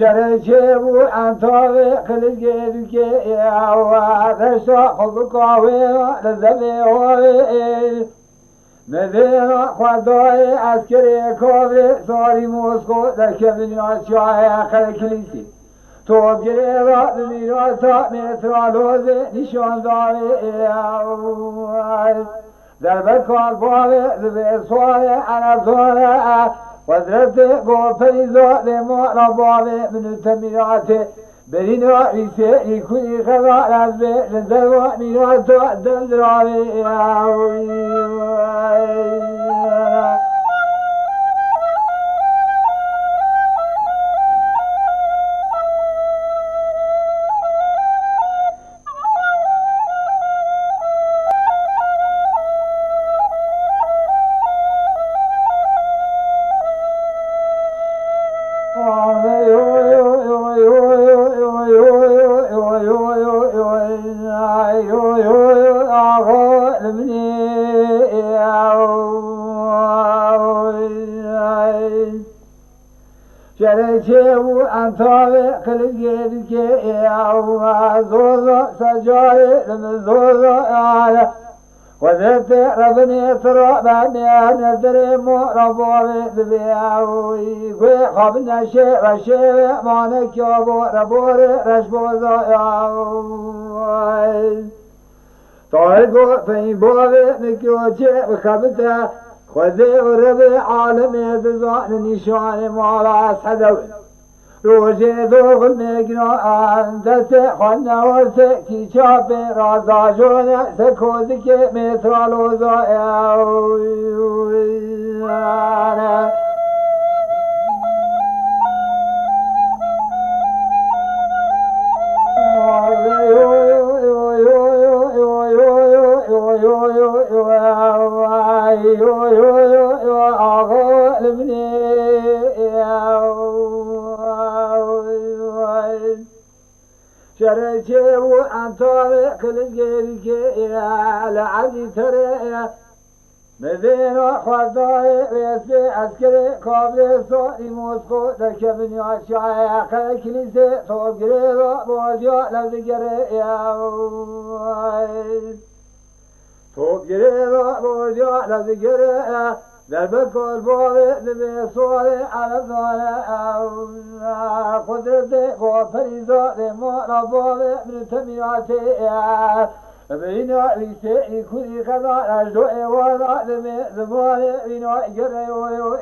شرچه و انتاوه خلقه دوکه و رشتا خبکاوه لزبه هاوه مدینا خواهدای اسکری کابره ساری موسکو در کبینات شاه خر کلیسی توب گره بمیراسا مترالوزه نشانداره در بکار باوه زبسواره عربزاره قدرت گوپریزا لما رباوه من تمیراته برينا عيسى يكون خضع رزبه للدروع ميراته دلدراوي شرچه و انتاوه خلقه دوکه زوزو سجاره لمزوزو قدرت ربني ترابا ميان ندري مو ربوه دبيعوي قوي خابنا شيء وشيء مانك يابو ربوري رشبوزو يعوي طايقو فين بوه نكيوشي وخابته خذي وربي عالمي بزان نشان مالا سحدوي روزي ذوق المقناع دست خوانا وسكي شابي رازا جونا سكوزكي مترالو زايا شرچه و انتاوه خلقه که لعبی تره مدینا خواهدای ویسته اسکر کابل ساری موسکو در کبینات شاه خر کلیسه توب گره و بازیا لبزگره توب گره و بازیا لبزگره در بکل باوه دبه سواره عربزانه قدرت گوپریزا لما رباوه من تمیاته بینا ریسه ایکوی خدا رجدو ایوانا دمه زبانه بینا گره ویو